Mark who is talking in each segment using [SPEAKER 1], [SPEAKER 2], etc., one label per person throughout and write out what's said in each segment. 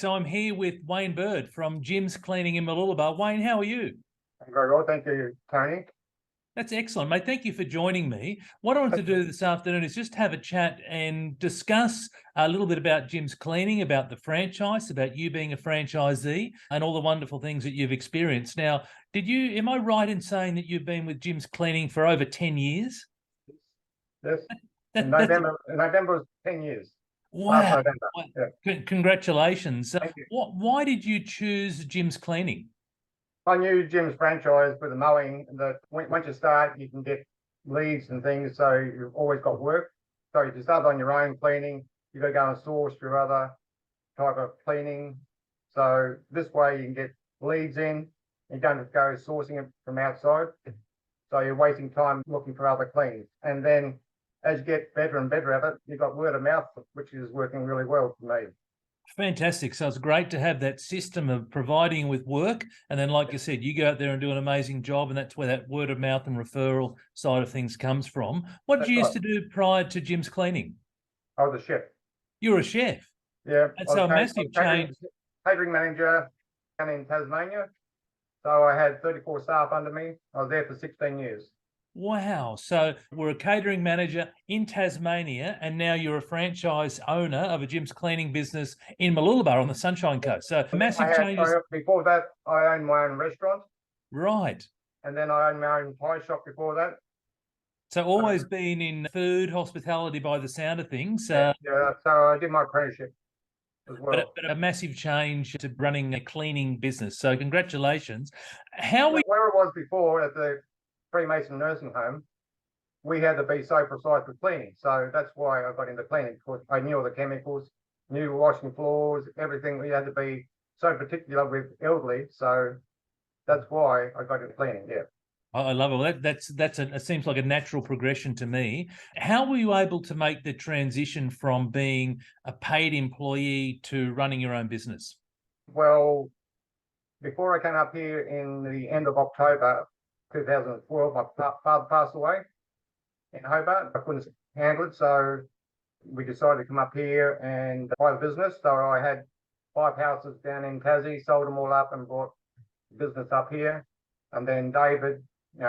[SPEAKER 1] So I'm here with Wayne Bird from Jim's Cleaning in Mooloolaba. Wayne, how are you?
[SPEAKER 2] I'm very well, thank you, Tony.
[SPEAKER 1] That's excellent, mate. Thank you for joining me. What I wanted to do this afternoon is just have a chat and discuss a little bit about Jim's Cleaning, about the franchise, about you being a franchisee, and all the wonderful things that you've experienced. Now, am I right in saying that you've been with Jim's Cleaning for over 10 years?
[SPEAKER 2] Yes,
[SPEAKER 1] That,
[SPEAKER 2] in
[SPEAKER 1] that's
[SPEAKER 2] November was 10 years. Last
[SPEAKER 1] wow.
[SPEAKER 2] November. Yeah.
[SPEAKER 1] Congratulations.
[SPEAKER 2] Thank you.
[SPEAKER 1] Why did you choose Jim's Cleaning?
[SPEAKER 2] I knew Jim's franchise with the mowing that once you start, you can get leads and things, so you've always got work. So if you start on your own cleaning, you've got to go and source your other type of cleaning. So this way you can get leads in. You don't have to go sourcing it from outside. So you're wasting time looking for other cleans. And then as you get better and better at it, you've got word of mouth, which is working really well for me.
[SPEAKER 1] Fantastic. So it's great to have that system of providing with work. And then, like you said, you go out there and do an amazing job. And that's where that word of mouth and referral side of things comes from. What did you used to do prior to Jim's Cleaning?
[SPEAKER 2] I was a chef.
[SPEAKER 1] You were a chef.
[SPEAKER 2] Yeah.
[SPEAKER 1] That's a massive change.
[SPEAKER 2] Catering manager down in Tasmania. So I had 34 staff under me. I was there for 16 years.
[SPEAKER 1] Wow. So we're a catering manager in Tasmania, and now you're a franchise owner of a Jim's Cleaning business in Mooloolaba on the Sunshine Coast. So massive changes.
[SPEAKER 2] Before that, I owned my own restaurant.
[SPEAKER 1] Right.
[SPEAKER 2] And then I owned my own pie shop before that.
[SPEAKER 1] So always been in food, hospitality by the sound of things.
[SPEAKER 2] Yeah, so I did my apprenticeship as well.
[SPEAKER 1] But a massive change to running a cleaning business. So congratulations.
[SPEAKER 2] Where it was before at the Freemason nursing home, we had to be so precise with cleaning. So that's why I got into cleaning, because I knew all the chemicals, knew washing floors, everything. We had to be so particular with elderly. So that's why I got into cleaning, yeah.
[SPEAKER 1] I love it. Well, it seems like a natural progression to me. How were you able to make the transition from being a paid employee to running your own business?
[SPEAKER 2] Well, before I came up here in the end of October 2012, my father passed away in Hobart. I couldn't handle it, so we decided to come up here and buy the business. So I had 5 houses down in Tassie, sold them all up and brought the business up here. And then David, we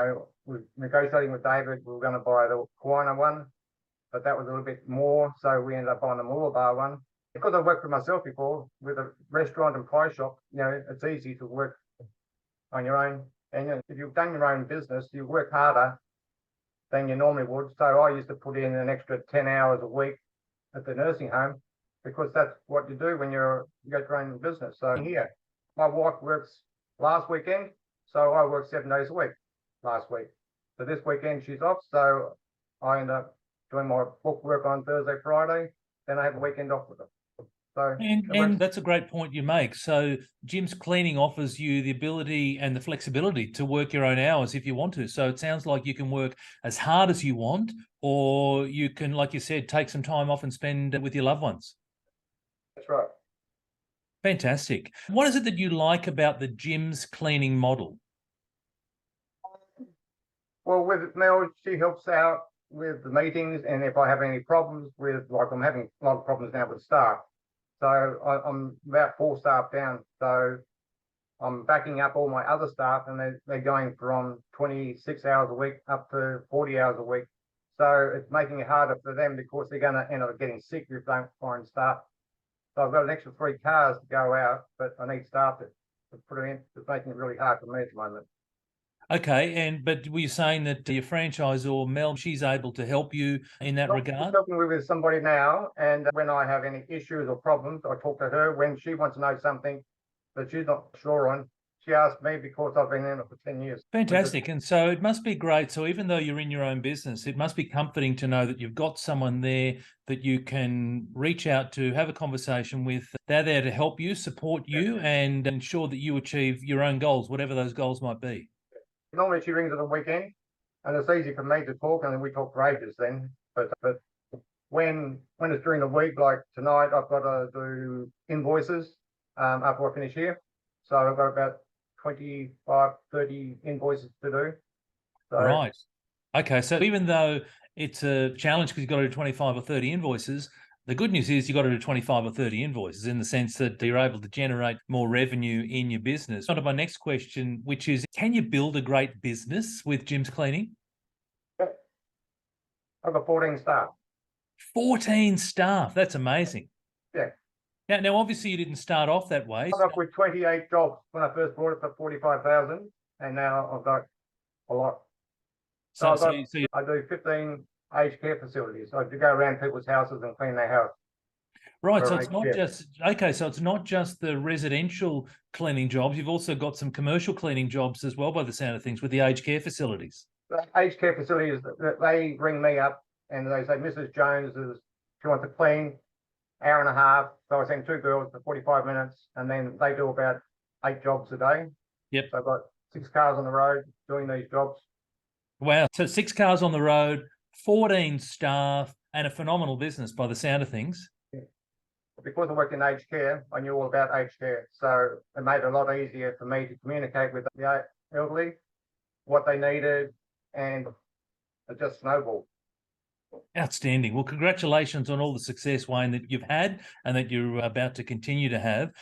[SPEAKER 2] were negotiating with David, we were going to buy the Kiwana one, but that was a little bit more, so we ended up buying the Mooloolaba one. Because I worked for myself before with a restaurant and pie shop, it's easy to work on your own. And if you've done your own business, you work harder than you normally would. So I used to put in an extra 10 hours a week at the nursing home, because that's what you do when you got your own business. So here, my wife works last weekend, so I work 7 days a week last week. So this weekend she's off, so I end up doing my book work on Thursday, Friday, then I have a weekend off with her. So
[SPEAKER 1] and that's a great point you make. So Jim's Cleaning offers you the ability and the flexibility to work your own hours if you want to. So it sounds like you can work as hard as you want, or you can, like you said, take some time off and spend with your loved ones.
[SPEAKER 2] That's right.
[SPEAKER 1] Fantastic. What is it that you like about the Jim's Cleaning model?
[SPEAKER 2] Well, with Mel, she helps out with the meetings, and if I have any problems with, like I'm having a lot of problems now with staff. So I'm about 4 staff down. So I'm backing up all my other staff, and they're going from 26 hours a week up to 40 hours a week. So it's making it harder for them, because they're going to end up getting sick if they don't find staff. So I've got an extra 3 cars to go out, but I need staff to put it in. It's making it really hard for me at the moment.
[SPEAKER 1] Okay, but were you saying that your franchisor, Mel, she's able to help you in that regard?
[SPEAKER 2] I'm talking with somebody now, and when I have any issues or problems, I talk to her. When she wants to know something that she's not sure on, she asks me, because I've been in it for 10 years.
[SPEAKER 1] Fantastic. And so it must be great. So even though you're in your own business, it must be comforting to know that you've got someone there that you can reach out to, have a conversation with. They're there to help you, support you, and ensure that you achieve your own goals, whatever those goals might be.
[SPEAKER 2] Normally she rings at the weekend, and it's easy for me to talk, and then we talk for ages then. But when it's during the week, like tonight, I've got to do invoices after I finish here. So I've got about 25, 30 invoices to do. So,
[SPEAKER 1] right. Okay. So even though it's a challenge because you've got to do 25 or 30 invoices, The good news is you got to do 25 or 30 invoices in the sense that you're able to generate more revenue in your business. On to my next question, which is, can you build a great business with Jim's Cleaning?
[SPEAKER 2] I've got 14 staff.
[SPEAKER 1] 14 staff. That's amazing.
[SPEAKER 2] Yeah.
[SPEAKER 1] Now, obviously, you didn't start off that way.
[SPEAKER 2] I've got with 28 jobs when I first bought it for 45,000, and now I've got a lot. So, I do 15 aged care facilities. So I do go around people's houses and clean their house.
[SPEAKER 1] Right, so it's not just, okay, so it's not just the residential cleaning jobs. You've also got some commercial cleaning jobs as well, by the sound of things, with the aged care facilities.
[SPEAKER 2] The aged care facilities, they ring me up and they say, Mrs. Jones, she wants to clean, hour and a half. So I send 2 girls for 45 minutes, and then they do about 8 jobs a day.
[SPEAKER 1] Yep.
[SPEAKER 2] So I've got 6 cars on the road doing these jobs.
[SPEAKER 1] Wow, so 6 cars on the road, 14 staff, and a phenomenal business by the sound of things.
[SPEAKER 2] Because I worked in aged care, I knew all about aged care. So it made it a lot easier for me to communicate with the elderly, what they needed, and it just snowballed.
[SPEAKER 1] Outstanding. Well, congratulations on all the success, Wayne, that you've had and that you're about to continue to have.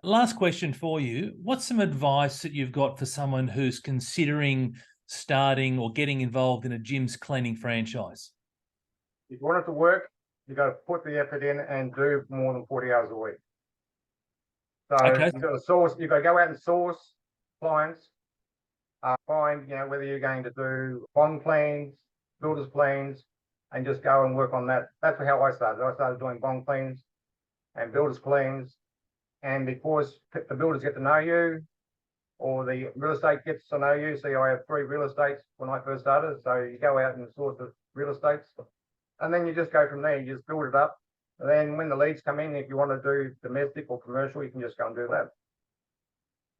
[SPEAKER 1] Last question for you. What's some advice that you've got for someone who's considering starting or getting involved in a Jim's Cleaning franchise?
[SPEAKER 2] If you want it to work, you got to put the effort in and do more than 40 hours a week. So you've got to source, you've got to go out and source clients, find, whether you're going to do bond cleans, builders cleans, and just go and work on that. That's how I started. I started doing bond cleans and builders cleans. And because the builders get to know you, or the real estate gets to know you. So I have 3 real estates when I first started. So you go out and source the real estates, and then you just go from there. You just build it up. And then when the leads come in, if you want to do domestic or commercial, you can just go and do that.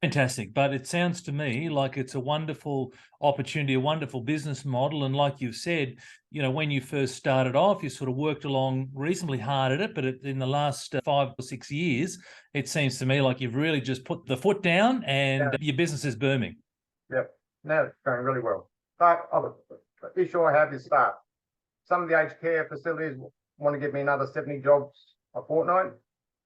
[SPEAKER 1] Fantastic. But it sounds to me like it's a wonderful opportunity, a wonderful business model. And like you've said, when you first started off, you sort of worked along reasonably hard at it. But in the last 5 or 6 years, it seems to me like you've really just put the foot down and your business is booming.
[SPEAKER 2] Yep. Now it's going really well. But the issue I have is staff. Some of the aged care facilities want to give me another 70 jobs a fortnight,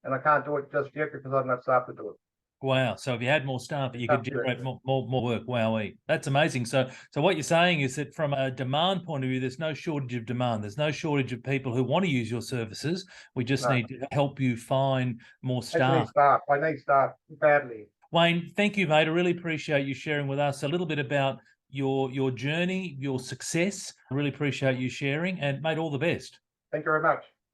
[SPEAKER 2] and I can't do it just yet because I don't have staff to do it.
[SPEAKER 1] Wow. So if you had more staff, you could generate more work. Wowee. That's amazing. So what you're saying is that from a demand point of view, there's no shortage of demand. There's no shortage of people who want to use your services. We just need to help you find more staff.
[SPEAKER 2] I need staff badly.
[SPEAKER 1] Wayne, thank you, mate. I really appreciate you sharing with us a little bit about your journey, your success. I really appreciate you sharing, and mate, all the best.
[SPEAKER 2] Thank you very much.